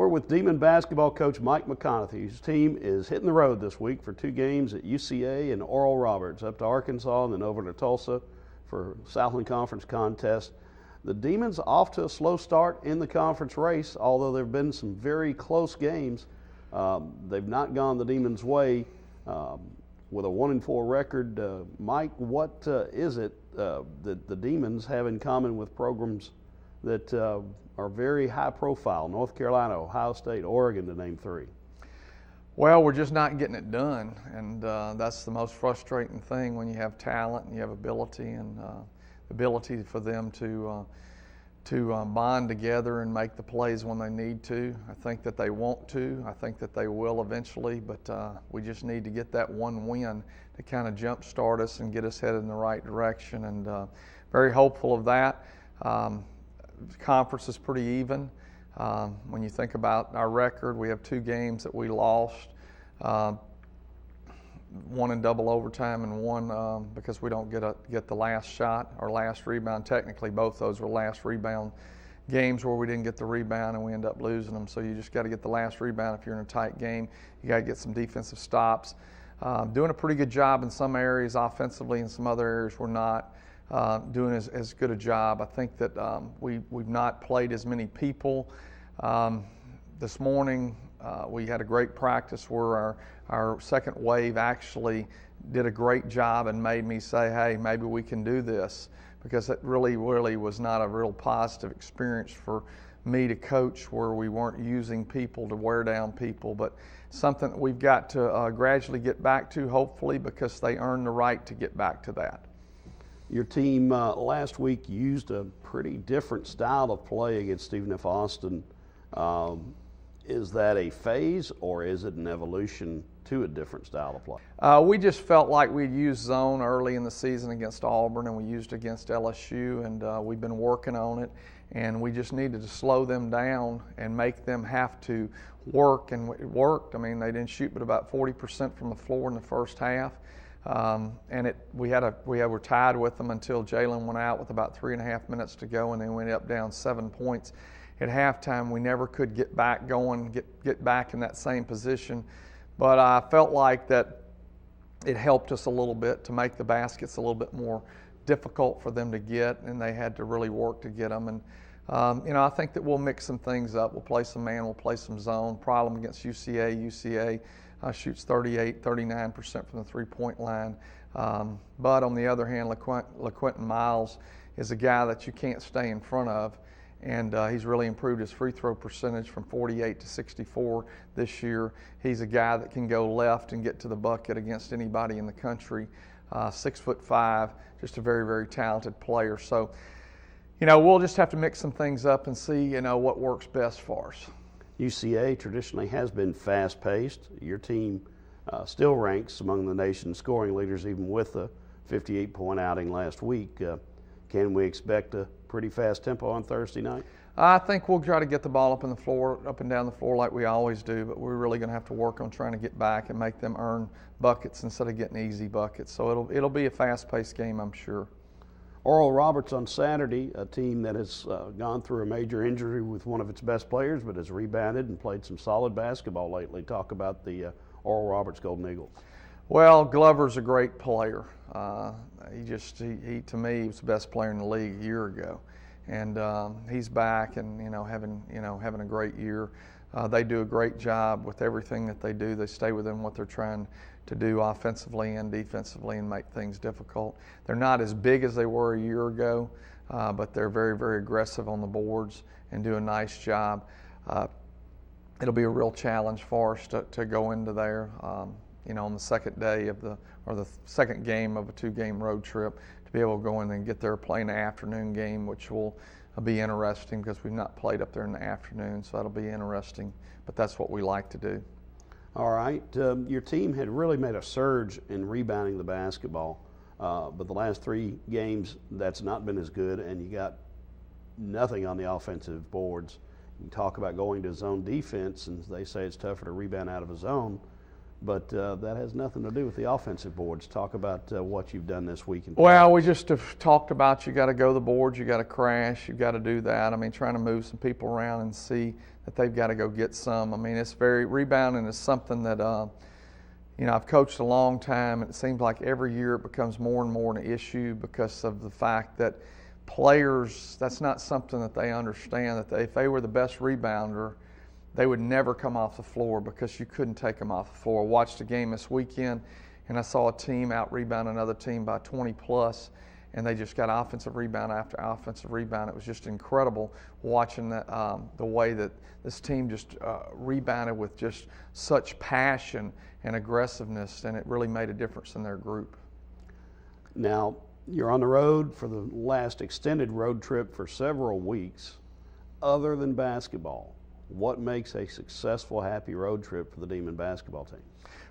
We're with Demon basketball coach Mike McConathy, whose team is hitting the road this week for 2 games at UCA and Oral Roberts, up to Arkansas and then over to Tulsa for Southland Conference contest. The Demons off to a slow start in the conference race, although there have been some very close games. They've not gone the Demons' way with a 1-4 record. Mike, what is it that the Demons have in common with programs that are very high profile? North Carolina, Ohio State, Oregon, to name 3. Well, we're just not getting it done, and that's the most frustrating thing when you have talent and you have ability and ability for them to bond together and make the plays when they need to. I think that they want to. I think that they will eventually, but we just need to get that one win to kind of jumpstart us and get us headed in the right direction, and very hopeful of that. The conference is pretty even. When you think about our record, we have 2 games that we lost, one in double overtime and one because we don't get the last shot or last rebound. Technically, both those were last rebound games where we didn't get the rebound and we end up losing them. So you just got to get the last rebound if you're in a tight game. You got to get some defensive stops. Doing a pretty good job in some areas offensively, in some other areas we're not doing as good a job. I think that we've not played as many people. This morning we had a great practice where our second wave actually did a great job and made me say, hey, maybe we can do this, because it really was not a real positive experience for me to coach, where we weren't using people to wear down people, but something that we've got to gradually get back to, hopefully, because they earn the right to get back to that. Your team last week used a pretty different style of play against Stephen F. Austin. Is that a phase, or is it an evolution to a different style of play? We just felt like we'd used zone early in the season against Auburn, and we used against LSU, and we've been working on it, and we just needed to slow them down and make them have to work, and it worked. I mean, they didn't shoot but about 40% from the floor in the first half. And we were tied with them until Jalen went out with about 3.5 minutes to go, and then we ended up down 7 points at halftime. We never could get back going, get back in that same position. But I felt like that it helped us a little bit to make the baskets a little bit more difficult for them to get, and they had to really work to get them. And I think that we'll mix some things up. We'll play some man, we'll play some zone. Problem against UCA. UCA shoots 39% from the three-point line. But on the other hand, LaQuentin Miles is a guy that you can't stay in front of, and he's really improved his free throw percentage from 48 to 64 this year. He's a guy that can go left and get to the bucket against anybody in the country. 6'5", just a very, very talented player. So, we'll just have to mix some things up and see, what works best for us. UCA traditionally has been fast-paced. Your team still ranks among the nation's scoring leaders, even with a 58-point outing last week. Can we expect a pretty fast tempo on Thursday night? I think we'll try to get the ball up and down the floor like we always do, but we're really going to have to work on trying to get back and make them earn buckets instead of getting easy buckets. So it'll be a fast-paced game, I'm sure. Oral Roberts on Saturday, a team that has gone through a major injury with one of its best players, but has rebounded and played some solid basketball lately. Talk about the Oral Roberts Golden Eagles. Well, Glover's a great player. He to me was the best player in the league a year ago, and he's back and having a great year. They do a great job with everything that they do. They stay within what they're trying to do offensively and defensively and make things difficult. They're not as big as they were a year ago, but they're very, very aggressive on the boards and do a nice job. It'll be a real challenge for us to go into there, on the second day of the second game of a 2-game road trip, to be able to go in and get there, play an afternoon game, which will be interesting because we've not played up there in the afternoon, so that'll be interesting. But that's what we like to do. All right. Your team had really made a surge in rebounding the basketball, but the last 3 games, that's not been as good, and you got nothing on the offensive boards. You talk about going to zone defense, and they say it's tougher to rebound out of a zone. but that has nothing to do with the offensive boards. Talk about what you've done this week. Well, we just have talked about you got to go to the boards, you got to crash, you got to do that. I mean, trying to move some people around and see that they've got to go get some. I mean, rebounding is something that, I've coached a long time, and it seems like every year it becomes more and more an issue because of the fact that players, that's not something that they understand, that if they were the best rebounder, they would never come off the floor because you couldn't take them off the floor. I watched a game this weekend, and I saw a team out-rebound another team by 20+, and they just got offensive rebound after offensive rebound. It was just incredible watching that, the way that this team just rebounded with just such passion and aggressiveness, and it really made a difference in their group. Now, you're on the road for the last extended road trip for several weeks. Other than basketball, what makes a successful, happy road trip for the Demon basketball team?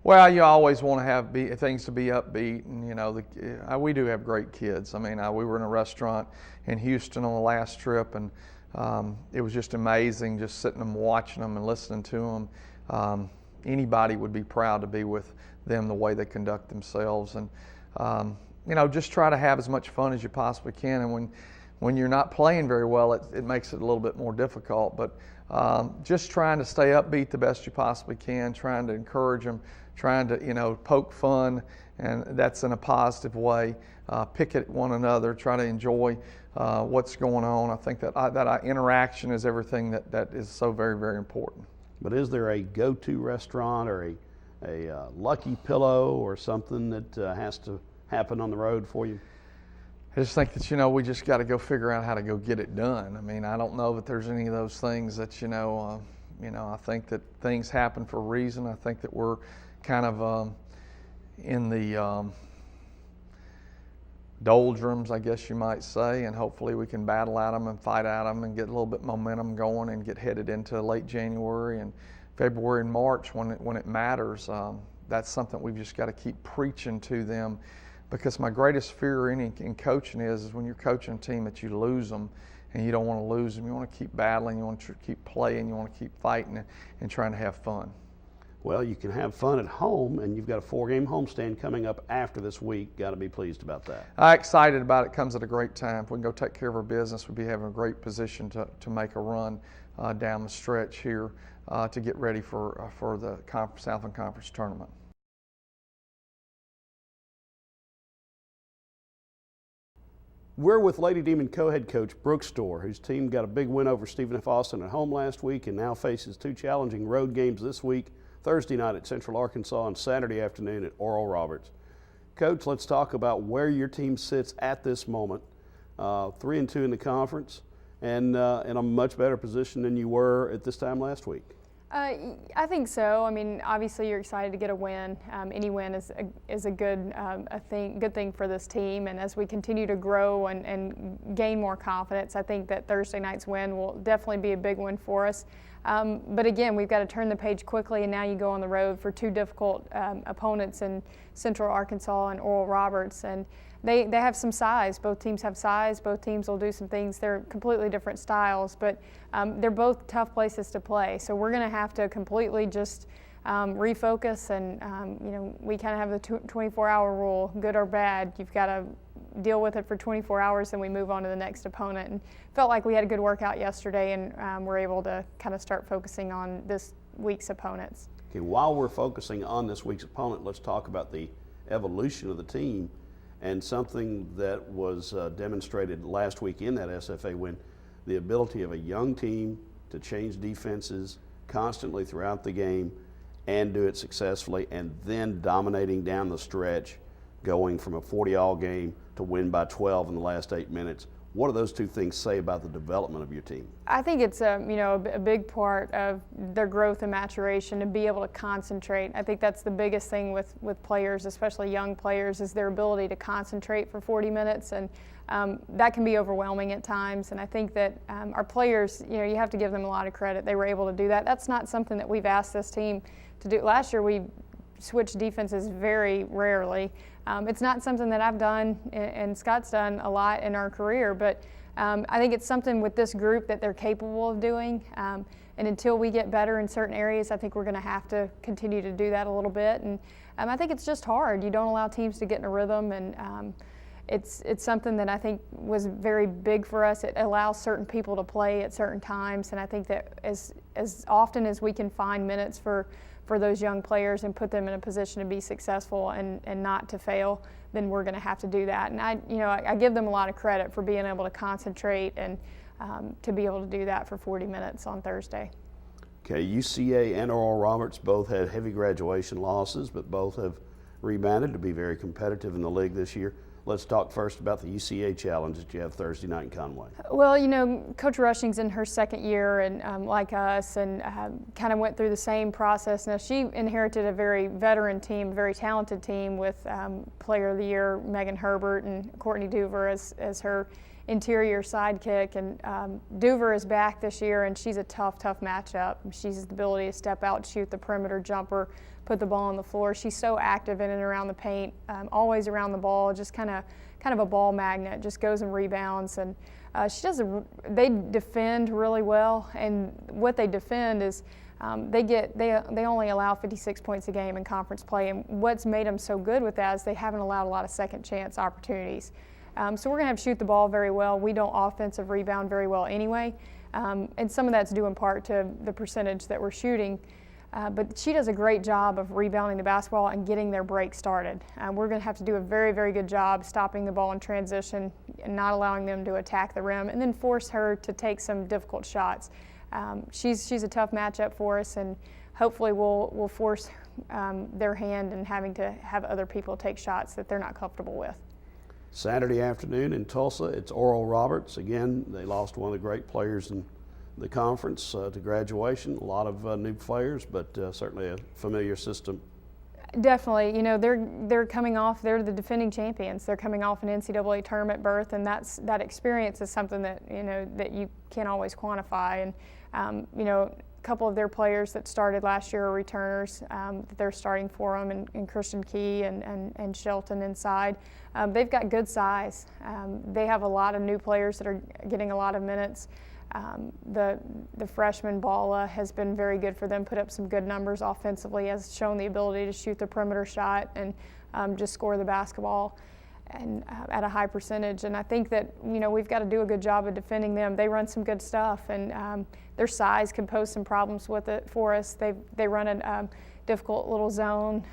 Well, you always want to have things to be upbeat, and we do have great kids. I mean, we were in a restaurant in Houston on the last trip, and it was just amazing, just sitting and watching them and listening to them. Anybody would be proud to be with them the way they conduct themselves, and just try to have as much fun as you possibly can. And when you're not playing very well, it makes it a little bit more difficult. But just trying to stay upbeat the best you possibly can, trying to encourage them, trying to poke fun, and that's in a positive way. Pick at one another, try to enjoy what's going on. I think that interaction is everything that is so very, very important. But is there a go-to restaurant or a lucky pillow or something that has to happen on the road for you? I just think that, we just got to go figure out how to go get it done. I mean, I don't know that there's any of those things that, I think that things happen for a reason. I think that we're kind of in the doldrums, I guess you might say, and hopefully we can battle at them and fight at them and get a little bit momentum going and get headed into late January and February and March when it matters. That's something we've just got to keep preaching to them, because my greatest fear in coaching is when you're coaching a team that you lose them, and you don't want to lose them. You want to keep battling, you want to keep playing, you want to keep fighting and trying to have fun. Well, you can have fun at home, and you've got a 4-game homestand coming up after this week. Got to be pleased about that. I'm excited about it. Comes at a great time. If we can go take care of our business, we'll be having a great position to make a run down the stretch here to get ready for the Southland Conference tournament. We're with Lady Demon co-head coach Brooke Stoehr, whose team got a big win over Stephen F. Austin at home last week and now faces 2 challenging road games this week, Thursday night at Central Arkansas and Saturday afternoon at Oral Roberts. Coach, let's talk about where your team sits at this moment, 3-2 in the conference, and in a much better position than you were at this time last week. I think so. I mean, obviously you're excited to get a win. Any win is a good thing for this team. And as we continue to grow and gain more confidence, I think that Thursday night's win will definitely be a big one for us. But again, we've got to turn the page quickly, and now you go on the road for 2 difficult opponents in Central Arkansas and Oral Roberts. And they have some size. Both teams have size. Both teams will do some things. They're completely different styles, but they're both tough places to play. So we're going to have to completely just refocus, and we kind of have the 24-hour rule, good or bad. You've got to deal with it for 24 hours, and we move on to the next opponent. And felt like we had a good workout yesterday, and we're able to kind of start focusing on this week's opponents. Okay, while we're focusing on this week's opponent, let's talk about the evolution of the team. And something that was demonstrated last week in that SFA win, the ability of a young team to change defenses constantly throughout the game and do it successfully, and then dominating down the stretch, going from a 40-all game to win by 12 in the last 8 minutes. What do those 2 things say about the development of your team? I think it's a big part of their growth and maturation to be able to concentrate. I think that's the biggest thing with players, especially young players, is their ability to concentrate for 40 minutes, and that can be overwhelming at times. And I think that our players, you have to give them a lot of credit. They were able to do that. That's not something that we've asked this team to do. Last year we switched defenses very rarely. It's not something that I've done and Scott's done a lot in our career, but I think it's something with this group that they're capable of doing. And until we get better in certain areas, I think we're going to have to continue to do that a little bit. And I think it's just hard. You don't allow teams to get in a rhythm, and it's something that I think was very big for us. It allows certain people to play at certain times, and I think that as often as we can find minutes for those young players and put them in a position to be successful and not to fail, then we're going to have to do that. And I give them a lot of credit for being able to concentrate and to be able to do that for 40 minutes on Thursday. Okay, UCA and Oral Roberts both had heavy graduation losses, but both have rebounded to be very competitive in the league this year. Let's talk first about the UCA challenge that you have Thursday night in Conway. Well, Coach Rushing's in her second year, and like us, and kind of went through the same process. Now, she inherited a very veteran team, a very talented team with Player of the Year Megan Herbert and Courtney Doover as her interior sidekick. And Doover is back this year, and she's a tough matchup. She has the ability to step out, shoot the perimeter jumper, put the ball on the floor. She's so active in and around the paint, always around the ball, just kind of a ball magnet, just goes and rebounds. And they defend really well, and what they defend is they only allow 56 points a game in conference play, and what's made them so good with that is they haven't allowed a lot of second chance opportunities. So we're going to have to shoot the ball very well. We don't offensive rebound very well anyway, and some of that's due in part to the percentage that we're shooting. But she does a great job of rebounding the basketball and getting their break started. We're going to have to do a very, very good job stopping the ball in transition and not allowing them to attack the rim, and then force her to take some difficult shots. She's a tough matchup for us, and hopefully we'll force their hand in having to have other people take shots that they're not comfortable with. Saturday afternoon in Tulsa, it's Oral Roberts. Again, they lost one of the great players in the conference to graduation. A lot of new players, but certainly a familiar system. Definitely. They're coming off, they're the defending champions. They're coming off an NCAA tournament berth, and that experience is something that, that you can't always quantify. And, a couple of their players that started last year are returners that they're starting for them, and Christian Key and Shelton inside. They've got good size. They have a lot of new players that are getting a lot of minutes. The freshman Bala has been very good for them, put up some good numbers offensively, has shown the ability to shoot the perimeter shot and just score the basketball and at a high percentage. And I think that, we've got to do a good job of defending them. They run some good stuff, and their size can pose some problems with it for us. They run a difficult little zone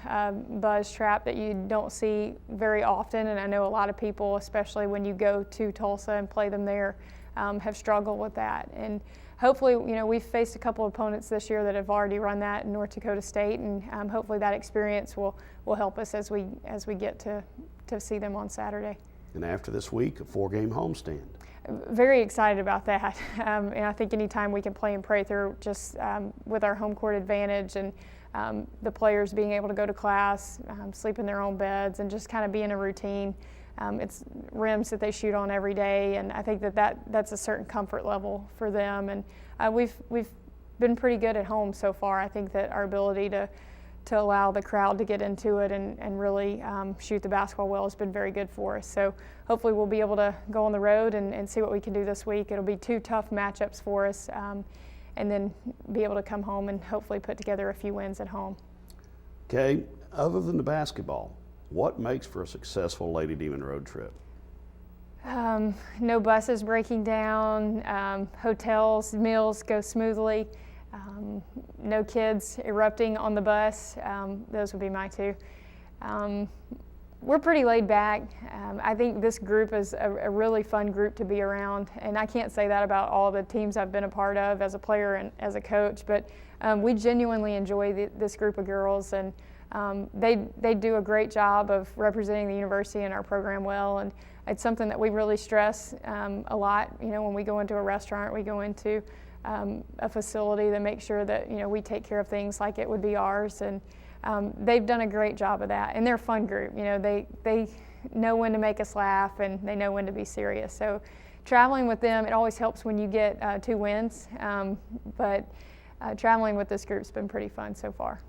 buzz trap that you don't see very often, and I know a lot of people, especially when you go to Tulsa and play them there, have struggled with that. And hopefully, we've faced a couple of opponents this year that have already run that in North Dakota State, and hopefully that experience will help us as we get to see them on Saturday. And after this week, a 4-game homestand. Very excited about that. And I think anytime we can play in Prather, just with our home court advantage and the players being able to go to class, sleep in their own beds, and just kind of be in a routine. It's rims that they shoot on every day, and I think that's a certain comfort level for them. And we've been pretty good at home so far. I think that our ability to allow the crowd to get into it and really shoot the basketball well has been very good for us. So hopefully we'll be able to go on the road and see what we can do this week. It'll be 2 tough matchups for us, and then be able to come home and hopefully put together a few wins at home. Okay, other than the basketball, what makes for a successful Lady Demon road trip? No buses breaking down, hotels, meals go smoothly, no kids erupting on the bus. Those would be my 2. We're pretty laid back. I think this group is a really fun group to be around, and I can't say that about all the teams I've been a part of as a player and as a coach, but we genuinely enjoy this group of girls, and they do a great job of representing the university and our program well, and it's something that we really stress a lot. When we go into a restaurant, we go into a facility to make sure that we take care of things like it would be ours, and they've done a great job of that. And they're a fun group. They know when to make us laugh, and they know when to be serious. So traveling with them, it always helps when you get 2 wins, but traveling with this group's been pretty fun so far.